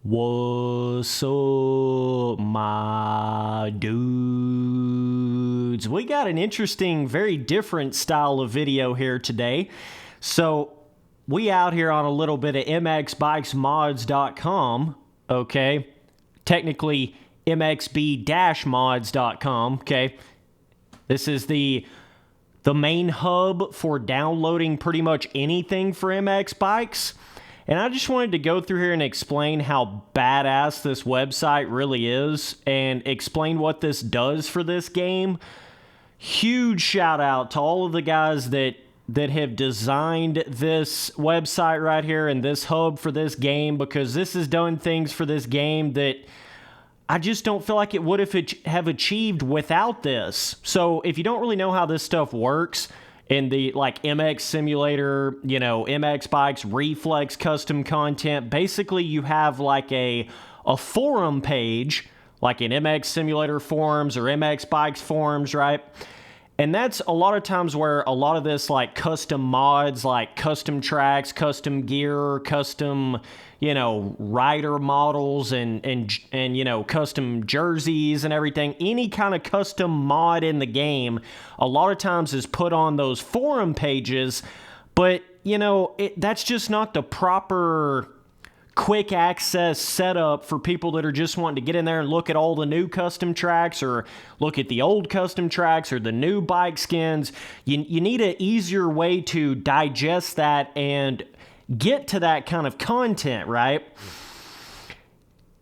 What's up, my dudes? We got an interesting, very different style of video here today. So, we out here on a little bit of mxbikesmods.com, okay? Technically, mxb-mods.com, okay? This is the main hub for downloading pretty much anything for MX bikes. And I just wanted to go through here and explain how badass this website really is and explain what this does for this game. Huge shout out to all of the guys that have designed this website right here and this hub for this game, because this has done things for this game that I just don't feel like it would have achieved without this. So if you don't really know how this stuff works, in the like MX Simulator, you know, MX Bikes, Reflex custom content, basically you have like a forum page, like in MX Simulator forums or MX Bikes forums, right? And that's a lot of times where a lot of this like custom mods, like custom tracks, custom gear, custom, you know, rider models and you know, custom jerseys and everything, any kind of custom mod in the game, a lot of times is put on those forum pages. But, you know, that's just not the proper quick access setup for people that are just wanting to get in there and look at all the new custom tracks or look at the old custom tracks or the new bike skins. You need an easier way to digest that and get to that kind of content, right?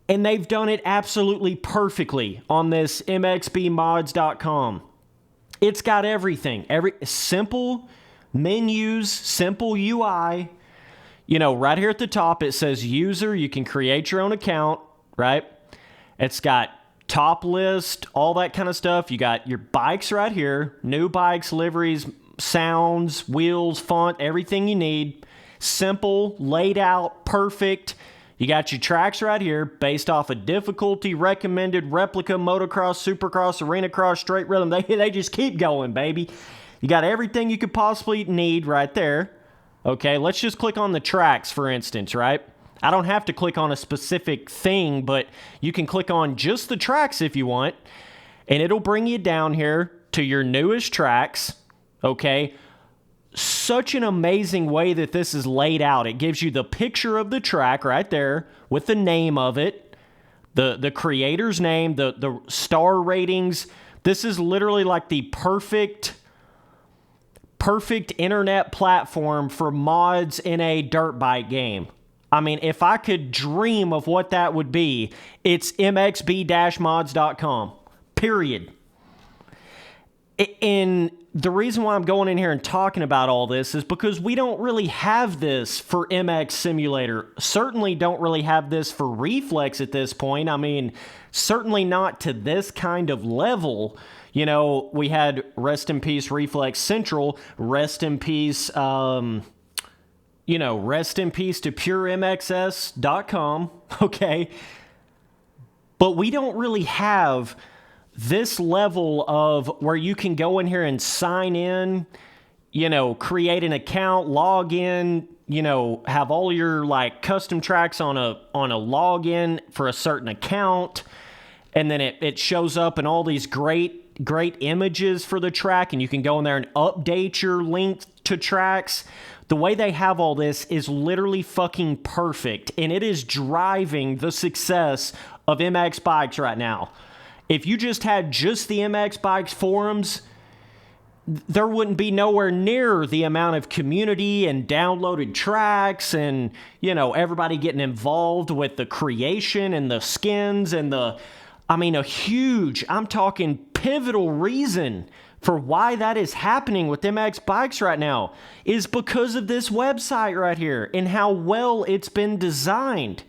And they've done it absolutely perfectly on this mxbmods.com. It's got everything, simple menus, simple UI. You know, right here at the top, it says user. You can create your own account, right? It's got top list, all that kind of stuff. You got your bikes right here, new bikes, liveries, sounds, wheels, font, everything you need. Simple, laid out, perfect. You got your tracks right here based off of difficulty, recommended, replica, motocross, supercross, arena cross, straight rhythm. They just keep going, baby. You got everything you could possibly need right there. Okay, let's just click on the tracks, for instance, right? I don't have to click on a specific thing, but you can click on just the tracks if you want, and it'll bring you down here to your newest tracks, okay? Such an amazing way that this is laid out. It gives you the picture of the track right there with the name of it, the creator's name, the star ratings. This is literally like the perfect internet platform for mods in a dirt bike game. I mean, if I could dream of what that would be, it's mxb-mods.com, period. And the reason why I'm going in here and talking about all this is because we don't really have this for MX Simulator. Certainly don't really have this for Reflex at this point. I mean, certainly not to this kind of level. You know, we had rest in peace Reflex Central, rest in peace, rest in peace to puremxs.com, okay? But we don't really have this level of where you can go in here and sign in, you know, create an account, log in, you know, have all your like custom tracks on a login for a certain account, and then it shows up in all these great images for the track, and you can go in there and update your link to tracks. The way they have all this is literally fucking perfect, and it is driving the success of MX Bikes right now. If you just had just the MX Bikes forums, there wouldn't be nowhere near the amount of community and downloaded tracks and, you know, everybody getting involved with the creation and the skins and I'm talking pivotal reason for why that is happening with MX Bikes right now is because of this website right here and how well it's been designed.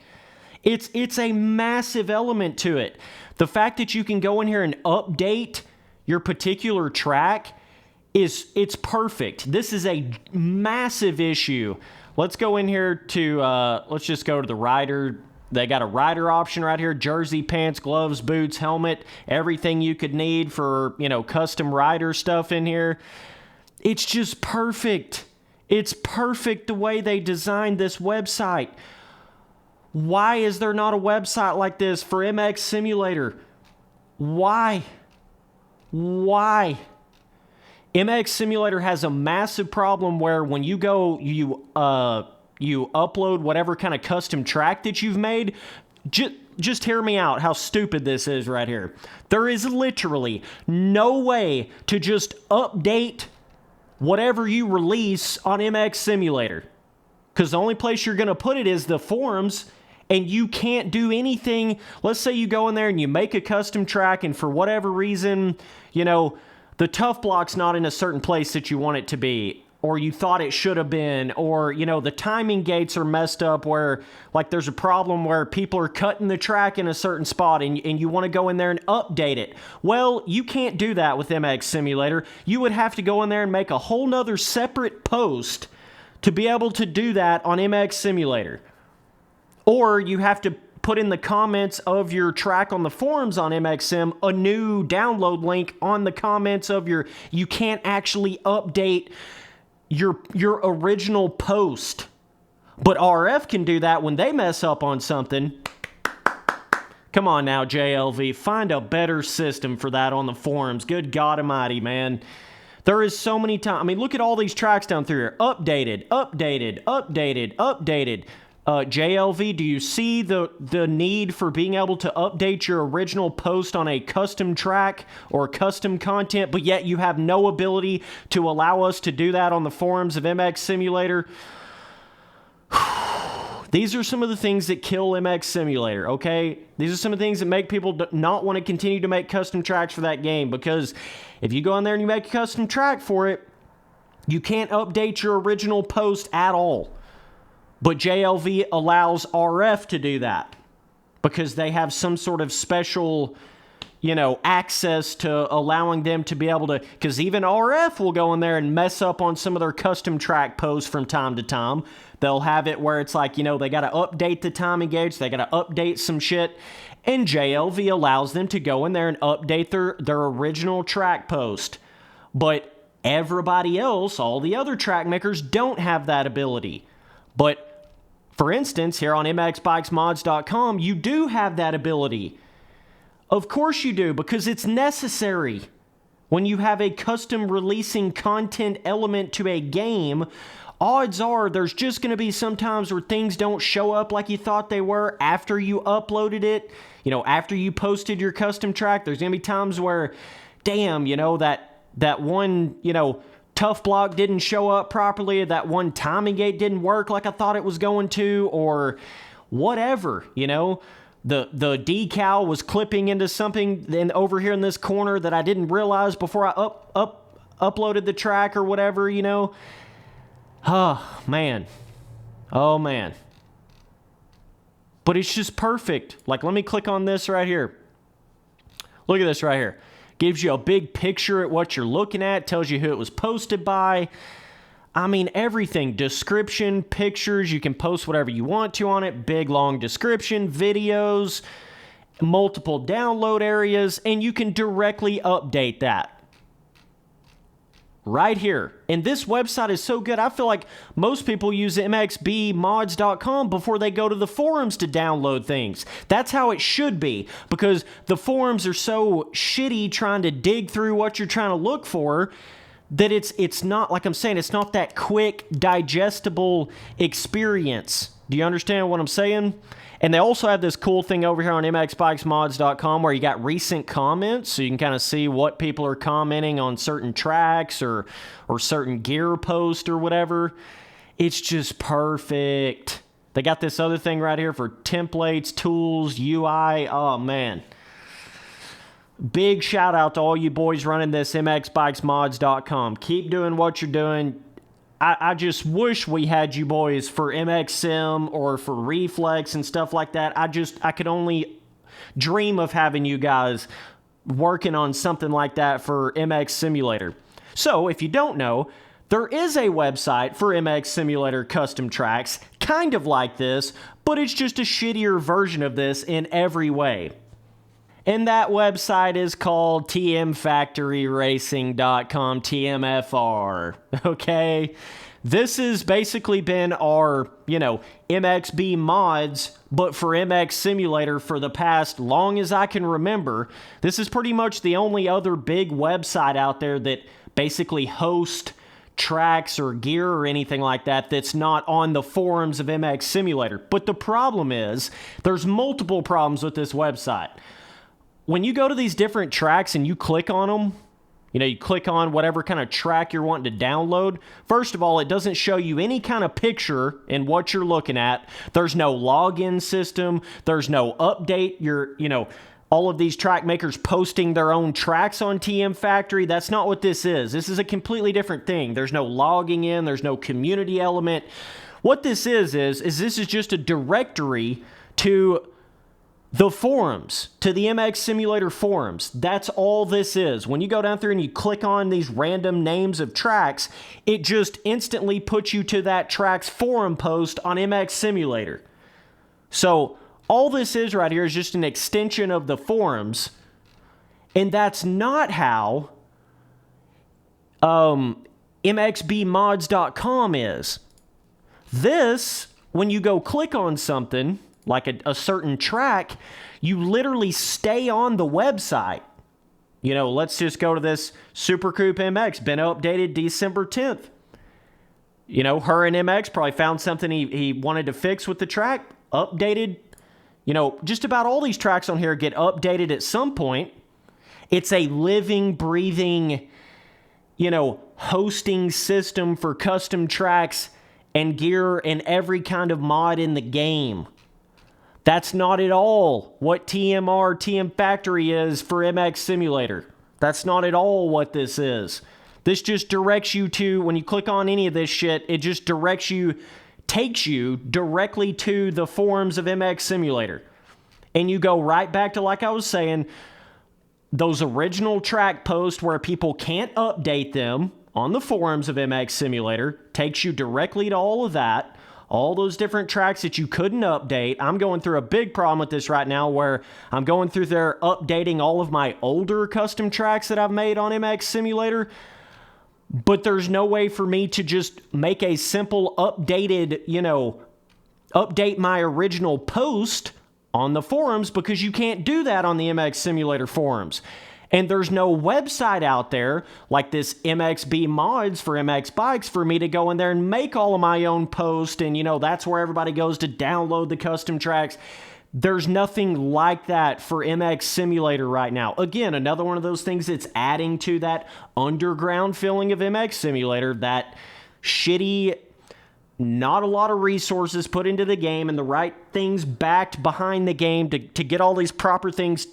It's a massive element to it. The fact that you can go in here and update your particular track it's perfect. This is a massive issue. Let's go in here to, let's just go to the rider. They got a rider option right here, jersey, pants, gloves, boots, helmet, everything you could need for, you know, custom rider stuff in here. It's just perfect. It's perfect the way they designed this website. Why is there not a website like this for MX Simulator? Why? Why? MX Simulator has a massive problem where when you go, you upload whatever kind of custom track that you've made. Just hear me out how stupid this is right here. There is literally no way to just update whatever you release on MX Simulator. Because the only place you're going to put it is the forums, and you can't do anything. Let's say you go in there and you make a custom track, and for whatever reason, you know, the tough block's not in a certain place that you want it to be, or you thought it should have been, or, you know, the timing gates are messed up where, like, there's a problem where people are cutting the track in a certain spot and you want to go in there and update it. Well, you can't do that with MX Simulator. You would have to go in there and make a whole nother separate post to be able to do that on MX Simulator. Or you have to put in the comments of your track on the forums on MXSim a new download link on the comments of your... You can't actually update your original post. But RF can do that when they mess up on something. Come on now, JLV. Find a better system for that on the forums. Good God Almighty, man. There is so many times... I mean, look at all these tracks down through here. Updated, updated, updated, updated. JLV, do you see the need for being able to update your original post on a custom track or custom content, but yet you have no ability to allow us to do that on the forums of MX Simulator? These are some of the things that kill MX Simulator, okay? These are some of the things that make people not want to continue to make custom tracks for that game, because if you go in there and you make a custom track for it, you can't update your original post at all. But JLV allows RF to do that because they have some sort of special, you know, access to allowing them to be able to, because even RF will go in there and mess up on some of their custom track posts from time to time. They'll have it where it's like, you know, they got to update the timing gauge, they got to update some shit, and JLV allows them to go in there and update their original track post. But everybody else, all the other track makers, don't have that ability. But for instance, here on mxbikesmods.com, you do have that ability. Of course you do, because it's necessary. When you have a custom releasing content element to a game, odds are there's just going to be some times where things don't show up like you thought they were after you uploaded it. You know, after you posted your custom track, there's going to be times where, damn, you know, that one, you know, tough block didn't show up properly, that one timing gate didn't work like I thought it was going to, or whatever, you know. The decal was clipping into something then over here in this corner that I didn't realize before I uploaded the track or whatever, you know. Oh, man. Oh, man. But it's just perfect. Like, let me click on this right here. Look at this right here. Gives you a big picture at what you're looking at, tells you who it was posted by. I mean, everything. Description, pictures, you can post whatever you want to on it. Big, long description, videos, multiple download areas, and you can directly update that. Right here. And this website is so good, I feel like most people use mxbmods.com before they go to the forums to download things. That's how it should be, because the forums are so shitty trying to dig through what you're trying to look for that it's not, like I'm saying, it's not that quick, digestible experience. Do you understand what I'm saying? And they also have this cool thing over here on mxbikesmods.com where you got recent comments, so you can kind of see what people are commenting on certain tracks or certain gear posts or whatever. It's just perfect. They got this other thing right here for templates, tools, UI. Oh, man. Big shout out to all you boys running this mxbikesmods.com. Keep doing what you're doing. I just wish we had you boys for MXSim or for Reflex and stuff like that. I could only dream of having you guys working on something like that for MX Simulator. So, if you don't know, there is a website for MX Simulator custom tracks, kind of like this, but it's just a shittier version of this in every way. And that website is called tmfactoryracing.com, TMFR, okay? this has basically been our, MXB mods, but for MX Simulator for the past long as I can remember. This is pretty much the only other big website out there that basically hosts tracks or gear or anything like that that's not on the forums of MX Simulator. But the problem is, there's multiple problems with this website. When you go to these different tracks and you click on them, you click on whatever kind of track you're wanting to download. First of all, it doesn't show you any kind of picture in what you're looking at. There's no login system. There's no update. All of these track makers posting their own tracks on TM Factory. That's not what this is. This is a completely different thing. There's no logging in. There's no community element. What this is this is just a directory to the forums, to the MX Simulator forums. That's all this is. When you go down through and you click on these random names of tracks, it just instantly puts you to that track's forum post on MX Simulator. So all this is right here is just an extension of the forums, and that's not how MXBmods.com is. This, when you go click on something, like a certain track, you literally stay on the website. Let's just go to this Super Coupe MX, been updated December 10th. Her and MX probably found something he wanted to fix with the track, updated. Just about all these tracks on here get updated at some point. It's a living, breathing, hosting system for custom tracks and gear and every kind of mod in the game. That's not at all what TM Factory is for MX Simulator. That's not at all what this is. This just directs you to, when you click on any of this shit, it just takes you directly to the forums of MX Simulator. And you go right back to, like I was saying, those original track posts where people can't update them on the forums of MX Simulator, takes you directly to all of that. All those different tracks that you couldn't update. I'm going through a big problem with this right now where I'm going through there updating all of my older custom tracks that I've made on MX Simulator. But there's no way for me to just make a simple updated, update my original post on the forums, because you can't do that on the MX Simulator forums. And there's no website out there like this MXB mods for MX bikes for me to go in there and make all of my own posts. And, that's where everybody goes to download the custom tracks. There's nothing like that for MX Simulator right now. Again, another one of those things that's adding to that underground feeling of MX Simulator, that shitty, not a lot of resources put into the game and the right things backed behind the game to get all these proper things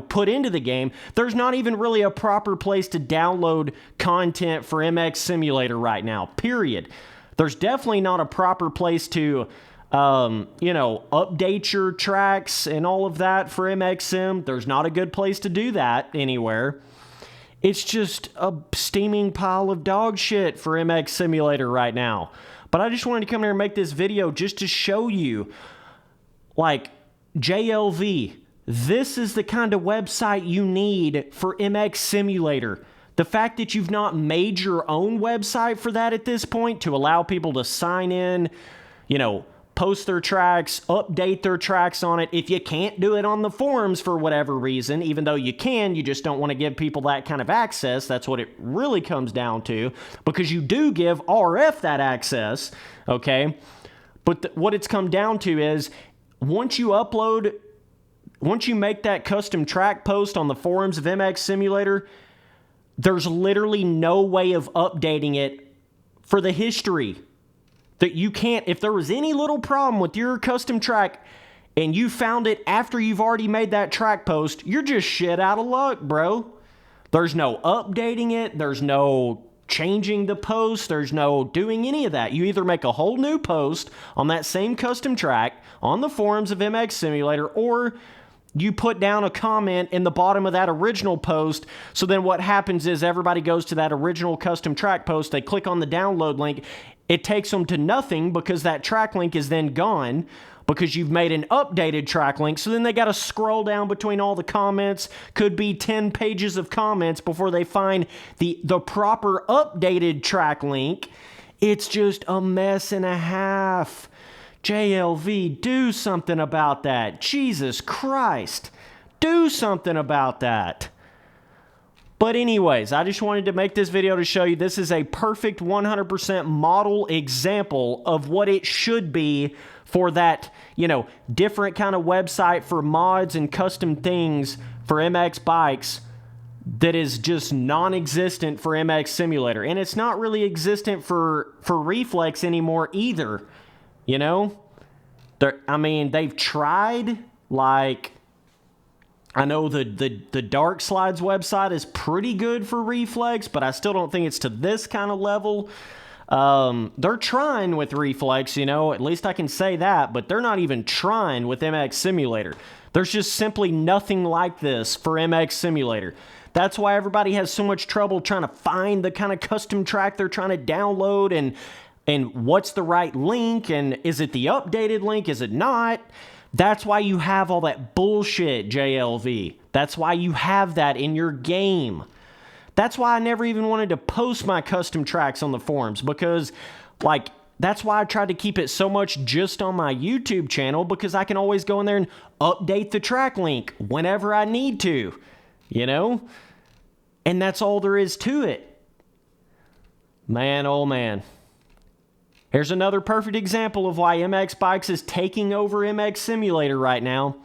put into the game. There's not even really a proper place to download content for MX Simulator right now, period. There's definitely not a proper place to, update your tracks and all of that for MX Sim. There's not a good place to do that anywhere. It's just a steaming pile of dog shit for MX Simulator right now. But I just wanted to come here and make this video just to show you, like, JLV. This is the kind of website you need for MX Simulator. The fact that you've not made your own website for that at this point to allow people to sign in, post their tracks, update their tracks on it. If you can't do it on the forums for whatever reason, even though you can, you just don't want to give people that kind of access. That's what it really comes down to, because you do give RF that access, okay? But what it's come down to is once you make that custom track post on the forums of MX Simulator, there's literally no way of updating it for the history. That you can't, if there was any little problem with your custom track and you found it after you've already made that track post, you're just shit out of luck, bro. There's no updating it. There's no changing the post. There's no doing any of that. You either make a whole new post on that same custom track on the forums of MX Simulator, or you put down a comment in the bottom of that original post. So then what happens is everybody goes to that original custom track post. They click on the download link. It takes them to nothing because that track link is then gone because you've made an updated track link. So then they got to scroll down between all the comments. Could be 10 pages of comments before they find the proper updated track link. It's just a mess and a half. JLV, do something about that. Jesus Christ. Do something about that. But anyways, I just wanted to make this video to show you this is a perfect 100% model example of what it should be for that, different kind of website for mods and custom things for MX bikes that is just non-existent for MX Simulator. And it's not really existent for Reflex anymore either. They've tried, like, I know the Dark Slides website is pretty good for Reflex, but I still don't think it's to this kind of level. They're trying with Reflex, at least I can say that, but they're not even trying with MX Simulator. There's just simply nothing like this for MX Simulator. That's why everybody has so much trouble trying to find the kind of custom track they're trying to download and what's the right link, and is it the updated link, is it not? That's why you have all that bullshit, JLV. That's why you have that in your game. That's why I never even wanted to post my custom tracks on the forums, because, that's why I tried to keep it so much just on my YouTube channel, because I can always go in there and update the track link whenever I need to, And that's all there is to it. Man, oh man. Here's another perfect example of why MX Bikes is taking over MX Simulator right now.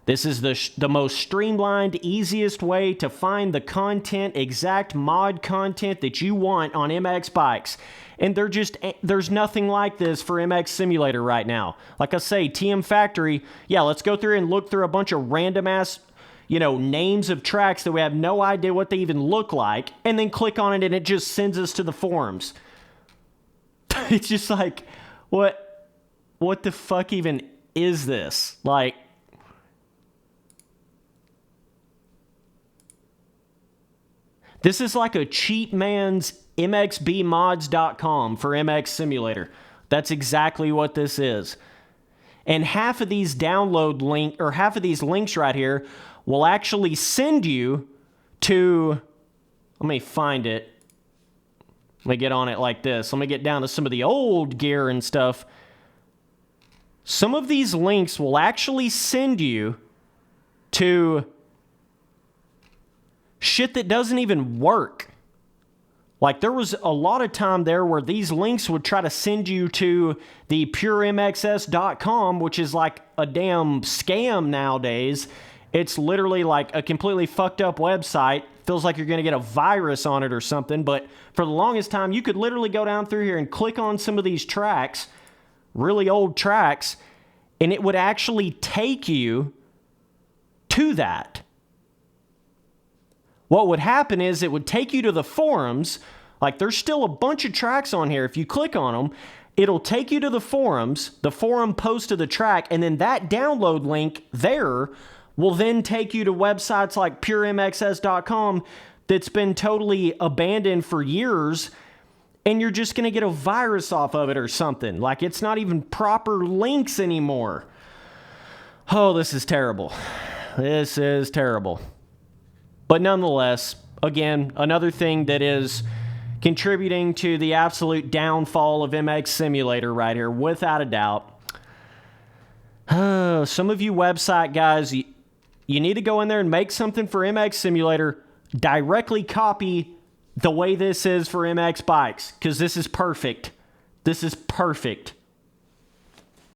This is the most streamlined, easiest way to find the content, exact mod content that you want on MX Bikes. And there's nothing like this for MX Simulator right now. Like I say, TM Factory, yeah, let's go through and look through a bunch of random ass, names of tracks that we have no idea what they even look like, and then click on it and it just sends us to the forums. It's just like, what the fuck even is this? This is like a cheap man's mxbmods.com for MX Simulator. That's exactly what this is. And half of these half of these links right here will actually send you to, let me find it. Let me get on it like this. Let me get down to some of the old gear and stuff. Some of these links will actually send you to shit that doesn't even work. There was a lot of time there where these links would try to send you to the puremxs.com, which is like a damn scam nowadays. It's literally like a completely fucked up website. Feels like you're going to get a virus on it or something. But for the longest time, you could literally go down through here and click on some of these tracks, really old tracks, and it would actually take you to that. What would happen is it would take you to the forums. There's still a bunch of tracks on here. If you click on them, it'll take you to the forums, the forum post of the track, and then that download link there will then take you to websites like puremxs.com that's been totally abandoned for years, and you're just going to get a virus off of it or something. It's not even proper links anymore. Oh, this is terrible. This is terrible. But nonetheless, again, another thing that is contributing to the absolute downfall of MX Simulator right here, without a doubt. Some of you website guys, you need to go in there and make something for MX Simulator, directly copy the way this is for MX Bikes, because this is perfect. This is perfect.